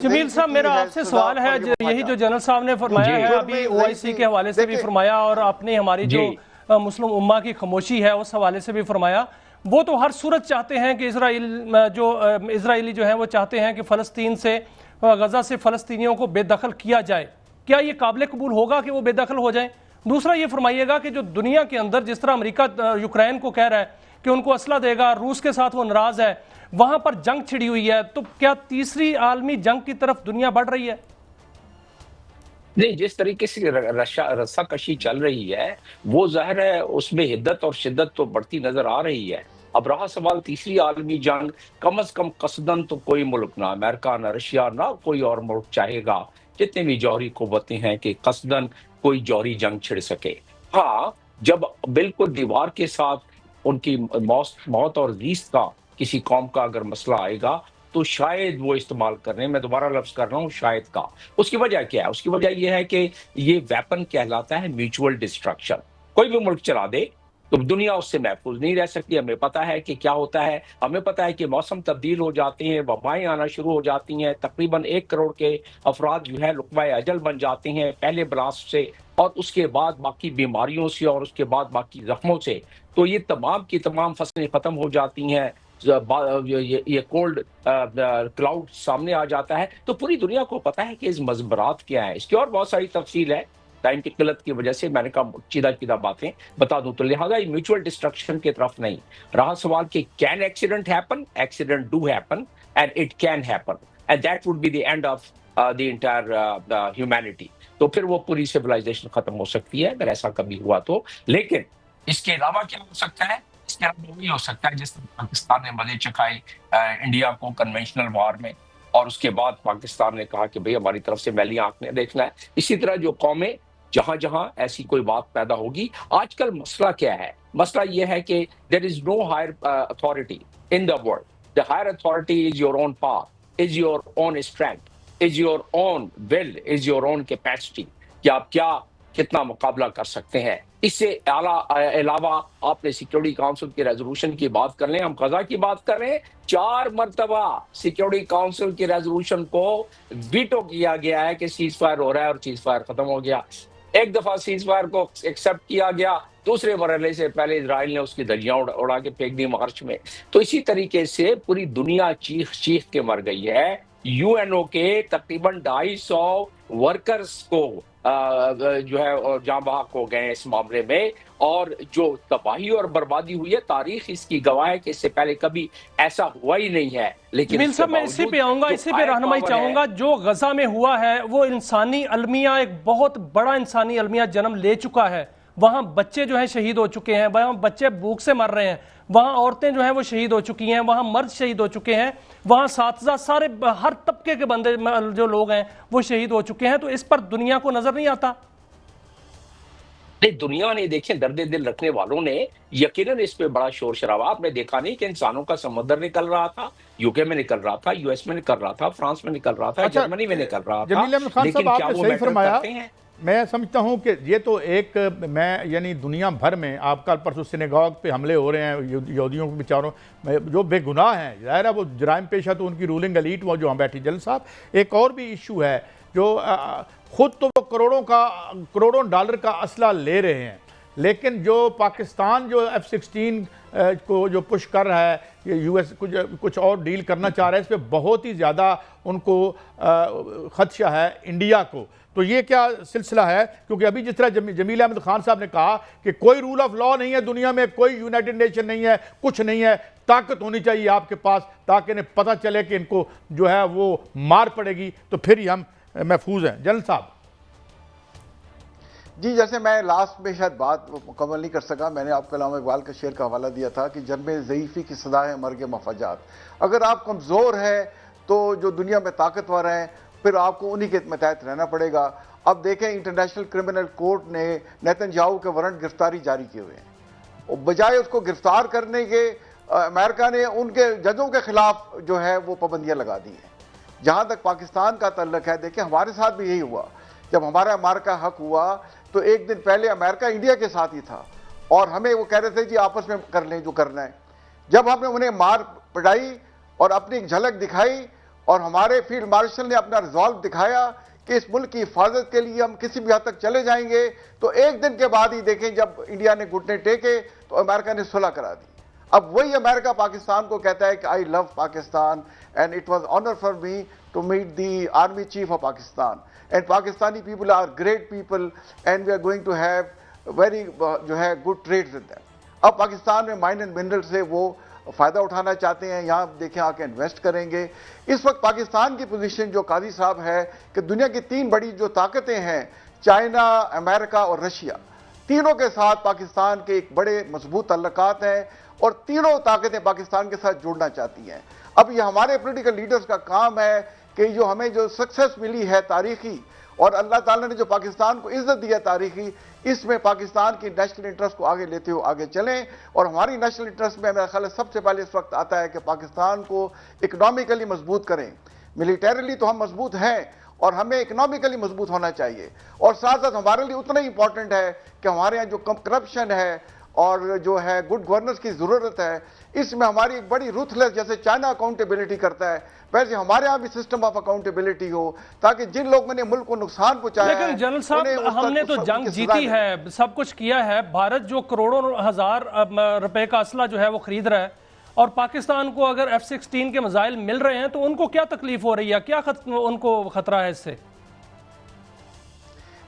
जमील साहब, मेरा आपसे सवाल है, यही जो जनरल साहब ने फरमाया है अभी ओआईसी के हवाले से भी फरमाया और आपने हमारी जो मुस्लिम उम्मा की खामोशी है उस हवाले से भी फरमाया, वो तो हर सूरत चाहते हैं कि इजराइली जो है वो चाहते हैं कि फ़लस्तीन से, गजा से फ़लस्तीनियों को बेदखल किया जाए। क्या ये काबिल कबूल होगा कि वो बेदखल हो जाए? दूसरा ये फरमाइएगा कि जो दुनिया के अंदर जिस तरह अमेरिका यूक्रेन को कह रहा है कि उनको असला देगा, रूस के साथ वो नाराज है, वहां पर जंग छिड़ी हुई है, तो क्या तीसरी आलमी जंग की तरफ दुनिया बढ़ रही है? नहीं, जिस तरीके से रस्साकशी चल रही है वो ज़ाहिर है उसमें हिद्दत और शिद्दत तो बढ़ती नजर आ रही है। अब रहा सवाल तीसरी आलमी जंग, कम अज कम कसदन तो कोई मुल्क, ना अमेरिका ना रशिया ना कोई और मुल्क चाहेगा, जितने भी जौहरी कुव्वतें हैं, कि कसदन कोई जौहरी जंग छिड़ सके। हाँ, जब बिल्कुल दीवार के साथ उनकी मौत और जीत का किसी कौम का अगर मसला आएगा तो शायद वो इस्तेमाल कर रहे हैं। मैं दोबारा लफ्ज कर रहा हूँ शायद का। उसकी वजह क्या है? उसकी वजह यह है कि ये वेपन कहलाता है म्यूचुअल डिस्ट्रक्शन। कोई भी मुल्क चला दे तो दुनिया उससे महफूज नहीं रह सकती। हमें पता है कि क्या होता है, हमें पता है कि मौसम तब्दील हो जाते हैं, वबाएं आना शुरू हो जाती हैं, तकरीबन 1 करोड़ के अफराद जो है लुक़्वा अजल बन जाते हैं पहले ब्लास्ट से, और उसके बाद बाकी बीमारियों से, और उसके बाद बाकी जख्मों से। तो ये तमाम की तमाम फसलें खत्म हो जाती हैं, ये कोल्ड क्लाउड सामने आ जाता है। तो पूरी दुनिया को पता है कि इस मजबरात क्या है। इसकी और बहुत सारी तफसील है, टाइम की किल्लत की वजह से मैंने कहा सीधा सीधा बातें बता दूं। तो लिहाजा ये म्यूचुअल डिस्ट्रक्शन की तरफ नहीं रहा सवाल कि can accident happen, accident do happen and it can happen and that would be the end of the entire humanity. तो फिर वो पूरी सिविलाइजेशन खत्म हो सकती है अगर ऐसा कभी हुआ तो। लेकिन इसके अलावा क्या हो सकता है? इसके अलावा वही हो सकता है जिस तरह पाकिस्तान ने मजे चखाए इंडिया को कन्वेंशनल वार में, और उसके बाद पाकिस्तान ने कहा कि भाई हमारी तरफ से मैली आंख ने देखना है। इसी तरह जो कौमें जहां जहां ऐसी कोई बात पैदा होगी, आजकल मसला क्या है? मसला यह है कि there is no higher authority in the world. The higher authority is your own power, is your own strength, is your own will, is your own capacity कि आप क्या कितना मुकाबला कर सकते हैं। इससे अलावा आपने सिक्योरिटी काउंसिल की रेजोल्यूशन की बात कर लें, हम गजा की बात कर रहे हैं, 4 मरतबा सिक्योरिटी काउंसिल की रेजोल्यूशन को वीटो किया गया है कि सीज फायर हो रहा है और सीज फायर खत्म हो गया। एक दफा सीज फायर को एक्सेप्ट किया गया, दूसरे मरहले से पहले इजराइल ने उसकी धज्जियां उड़ा के फेंक दी मार्च में। तो इसी तरीके से पूरी दुनिया चीख चीख के मर गई है। यूएनओ के तकरीबन 250 वर्कर्स को जो है जाँ बहक हो गए इस मामले में, और जो तबाही और बर्बादी हुई है तारीख इसकी गवाह है कि इससे पहले कभी ऐसा हुआ ही नहीं है। लेकिन जमील साहब, मैं इसी पे आऊंगा, इसी पे रहनुमाई चाहूंगा। जो गजा में हुआ है वो इंसानी अलमिया, एक बहुत बड़ा इंसानी अलमिया जन्म ले चुका है। वहां बच्चे जो हैं शहीद हो चुके हैं, वहां बच्चे भूख से मर रहे हैं, वहां औरतें जो हैं वो शहीद हो चुकी हैं, वहां मर्द शहीद हो चुके हैं, वहां साथीज़ा सारे हर तबके के बंदे जो लोग हैं वो शहीद हो चुके हैं। तो इस पर दुनिया को नजर नहीं आता? नहीं, दुनिया ने देखे, दर्द दिल रखने वालों ने यकीनन इस पे बड़ा शोर शराबा। आपने देखा नहीं कि इंसानों का समुद्र निकल रहा था, यूके में निकल रहा था, यूएस में निकल रहा था, फ्रांस में निकल रहा था, जर्मनी में निकल रहा था। लेकिन क्या वो मैटर करते हैं? मैं समझता हूं कि ये तो एक, मैं यानी दुनिया भर में आप कल परसों सिनेगॉग पे हमले हो रहे हैं यहूदियों के बेचारों जो बेगुनाह हैं, ज़ाहिर है वो जराइम पेशा, तो उनकी रूलिंग एलीट वो जो वहाँ बैठी। जल साहब, एक और भी इशू है जो खुद तो वो करोड़ों डॉलर का असला ले रहे हैं, लेकिन जो पाकिस्तान जो F-16 को जो पुश कर रहा है, ये यूएस कुछ और डील करना चाह रहा है, इस पर बहुत ही ज़्यादा उनको खदशा है इंडिया को। तो ये क्या सिलसिला है? क्योंकि अभी जिस तरह जमील अहमद खान साहब ने कहा कि कोई रूल ऑफ लॉ नहीं है दुनिया में, कोई यूनाइटेड नेशन नहीं है, कुछ नहीं है, ताकत होनी चाहिए आपके पास ताकि इन्हें पता चले कि इनको जो है वो मार पड़ेगी, तो फिर ही हम महफूज हैं। जनरल साहब जी, जैसे मैं लास्ट में शायद बात मुकम्मल नहीं कर सका, मैंने आपको अल्लामा इकबाल का शेर का हवाला दिया था कि जन्म ज़ईफ़ी की सदा है मर्ग मफाजात। अगर आप कमज़ोर हैं तो जो दुनिया में ताकतवर हैं फिर आपको उन्हीं के तहत रहना पड़ेगा। अब देखें, इंटरनेशनल क्रिमिनल कोर्ट ने नेतन्याहू के वारंट गिरफ्तारी जारी किए हुए हैं, बजाय उसको गिरफ्तार करने के अमेरिका ने उनके जजों के खिलाफ जो है वो पाबंदियां लगा दी हैं। जहां तक पाकिस्तान का तल्लक है, देखिए हमारे साथ भी यही हुआ। जब हमारा अमेरिका हक हुआ तो एक दिन पहले अमेरिका इंडिया के साथ ही था और हमें वो कह रहे थे जी आपस में कर लें जो करना है। जब हमने उन्हें मार पड़ाई और अपनी एक झलक दिखाई और हमारे फील्ड मार्शल ने अपना रिजॉल्व दिखाया कि इस मुल्क की हिफाजत के लिए हम किसी भी हद तक चले जाएंगे। तो एक दिन के बाद ही देखें, जब इंडिया ने घुटने टेके तो अमेरिका ने सुलह करा दी। अब वही अमेरिका पाकिस्तान को कहता है कि I love Pakistan and it was honour for me to meet the army chief of Pakistan and Pakistani people are great people and we are going to have very जो है गुड ट्रेड्स विद देम। अब पाकिस्तान में mine and mineral से वो फ़ायदा उठाना चाहते हैं, यहाँ देखें आके इन्वेस्ट करेंगे। इस वक्त पाकिस्तान की पोजीशन जो काजी साहब है कि दुनिया की 3 बड़ी जो ताकतें हैं, चाइना, अमेरिका और रशिया, तीनों के साथ पाकिस्तान के एक बड़े मजबूत तल्लुकात हैं और तीनों ताकतें पाकिस्तान के साथ जुड़ना चाहती हैं। अब ये हमारे पॉलिटिकल लीडर्स का काम है कि जो हमें जो सक्सेस मिली है तारीखी, और अल्लाह ताला ने जो पाकिस्तान को इज्जत दी है तारीखी, इसमें पाकिस्तान की नेशनल इंटरेस्ट को आगे लेते हुए आगे चलें। और हमारी नेशनल इंटरेस्ट में मेरा ख्याल है सबसे पहले इस वक्त आता है कि पाकिस्तान को इकोनॉमिकली मजबूत करें। मिलिटरीली तो हम मजबूत हैं और हमें इकोनॉमिकली मजबूत होना चाहिए। और साथ साथ हमारे लिए उतना ही इंपॉर्टेंट है कि हमारे यहाँ जो करप्शन है और जो है गुड गवर्नेंस की जरूरत है, इसमें हमारी एक बड़ी रूथलेस, जैसे चाइना अकाउंटेबिलिटी करता है, वैसे हमारे यहाँ भी सिस्टम ऑफ अकाउंटेबिलिटी हो, ताकि जिन लोगों ने मुल्क को नुकसान पहुंचाया है। लेकिन जनरल साहब, हमने तो जंग जीती है, सब कुछ किया है। भारत जो करोड़ों हजार रुपए का असला जो है वो खरीद रहा है, और पाकिस्तान को अगर F-16 के मिसाइल मिल रहे हैं तो उनको क्या तकलीफ हो रही है, क्या उनको खतरा है इससे?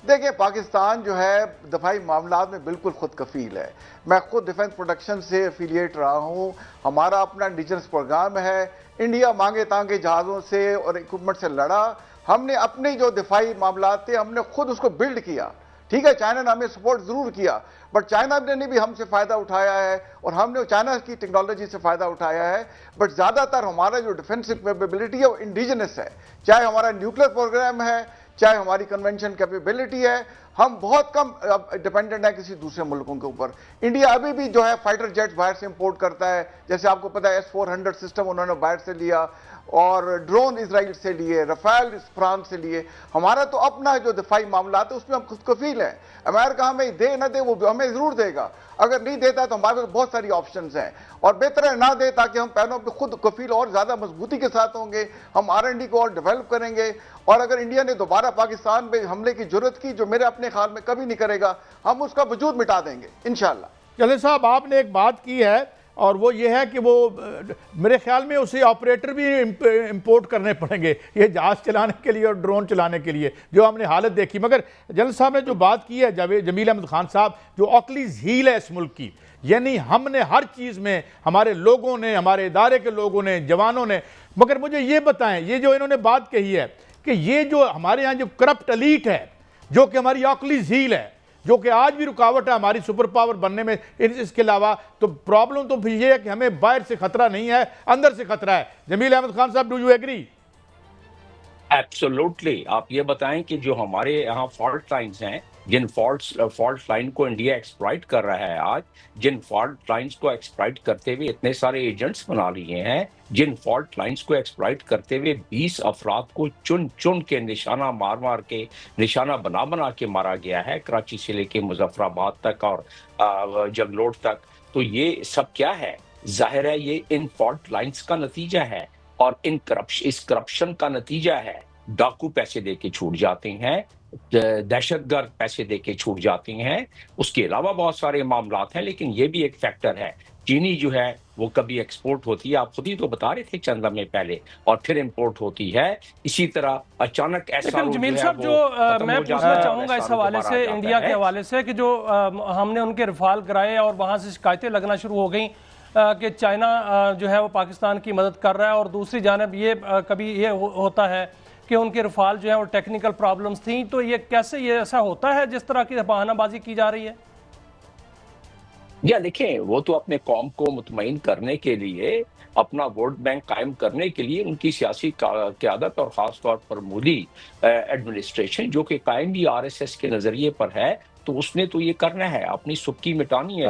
देखिए, पाकिस्तान जो है दफाई मामलात में बिल्कुल खुद कफील है। मैं खुद डिफेंस प्रोडक्शन से एफिलिएट रहा हूँ, हमारा अपना इंडिजिनस प्रोग्राम है। इंडिया मांगे तांगे जहाज़ों से और इक्विपमेंट से लड़ा, हमने अपने जो दिफाई मामलात थे हमने खुद उसको बिल्ड किया। ठीक है, चाइना ने हमें सपोर्ट जरूर किया, बट चाइना ने भी हमसे फायदा उठाया है और हमने चाइना की टेक्नोलॉजी से फायदा उठाया है। बट ज्यादातर हमारा जो डिफेंसिव कैपेबिलिटी है वो इंडिजिनस है, चाहे हमारा न्यूक्लियर प्रोग्राम है, चाहे हमारी कन्वेंशन कैपेबिलिटी है। हम बहुत कम डिपेंडेंट है किसी दूसरे मुल्कों के ऊपर। इंडिया अभी भी जो है फाइटर जेट्स बाहर से इंपोर्ट करता है, जैसे आपको पता है S-400 सिस्टम उन्होंने बाहर से लिया, और ड्रोन इजराइल से लिए, रफेल फ्रांस से लिए। हमारा तो अपना जो दिफाई मामला है उसमें हम खुद कफील हैं। अमेरिका हमें दे ना दे, वो हमें जरूर देगा। अगर नहीं देता तो हमारे पास बहुत सारी ऑप्शंस हैं, और बेहतर है ना दे, ताकि हम पैरों पे खुद कफील और ज्यादा मजबूती के साथ होंगे। हम R&D को और डेवलप करेंगे, और अगर इंडिया ने दोबारा पाकिस्तान पे हमले की जरूरत की, जो मेरे अपने ख्याल में कभी नहीं करेगा, हम उसका वजूद मिटा देंगे इंशाल्लाह। चले साहब, आपने एक बात की है, और वो ये है कि वो मेरे ख्याल में उसे ऑपरेटर भी इंपोर्ट करने पड़ेंगे, ये जहाज़ चलाने के लिए और ड्रोन चलाने के लिए, जो हमने हालत देखी। मगर जनरल साहब ने जो बात की है, जमील अहमद खान साहब, जो ऑकलीज हील है इस मुल्क की, यानी हमने हर चीज़ में, हमारे लोगों ने, हमारे इदारे के लोगों ने, जवानों ने। मगर मुझे ये बताएं, ये जो इन्होंने बात कही है कि ये जो हमारे यहाँ जो करप्ट एलीट है, जो कि हमारी ऑकलीज हील है, जो कि आज भी रुकावट है हमारी सुपर पावर बनने में, इसके अलावा तो प्रॉब्लम तो फिर ये है कि हमें बाहर से खतरा नहीं है, अंदर से खतरा है। जमील अहमद खान साहब, डू यू एग्री? एब्सोल्युटली। आप ये बताएं कि जो हमारे यहाँ फॉल्ट लाइंस हैं, जिन फॉल्ट लाइन को इंडिया एक्सप्लॉइट कर रहा है आज, जिन फॉल्ट लाइंस को एक्सप्लॉइट करते हुए इतने सारे एजेंट्स बना लिए हैं, जिन फॉल्ट लाइंस को एक्सप्लॉइट करते हुए 20 अफराद को चुन चुन के निशाना मार मार के, निशाना बना बना के मारा गया है, कराची से लेके मुजफ्फराबाद तक और जगलोट तक। तो ये सब क्या है? जाहिर है ये इन फॉल्ट लाइंस का नतीजा है, और इस करप्शन का नतीजा है। डाकू पैसे दे के छूट जाते हैं, दहशतगर्द पैसे देके छूट जाती हैं। उसके अलावा बहुत सारे मामलात हैं, लेकिन ये भी एक फैक्टर है। चीनी जो है वो कभी एक्सपोर्ट होती है, आप खुद ही तो बता रहे थे चंद लम्हे पहले, और फिर इंपोर्ट होती है। इसी तरह अचानक ऐसा जमील साहब, जो मैं पूछना चाहूंगा इस हवाले से, इंडिया के हवाले से, कि जो हमने उनके रफाल कराए और वहां से शिकायतें लगना शुरू हो गई कि चाइना जो है वो पाकिस्तान की मदद कर रहा है, और दूसरी जानब ये कभी ये होता है कि उनके रफाल जो है वो टेक्निकल प्रॉब्लम्स थी। तो ये कैसे ये ऐसा होता है जिस तरह की बहानाबाजी की जा रही है? या देखें, वो तो अपने कौम को मुतमईन करने के लिए, अपना वोट बैंक कायम करने के लिए, उनकी सियासी क़यादत और ख़ास तौर पर मोदी एडमिनिस्ट्रेशन जो कि कायम भी RSS के नज़रिए पर है, तो उसने तो ये करना है, अपनी सुबकी मिटानी है।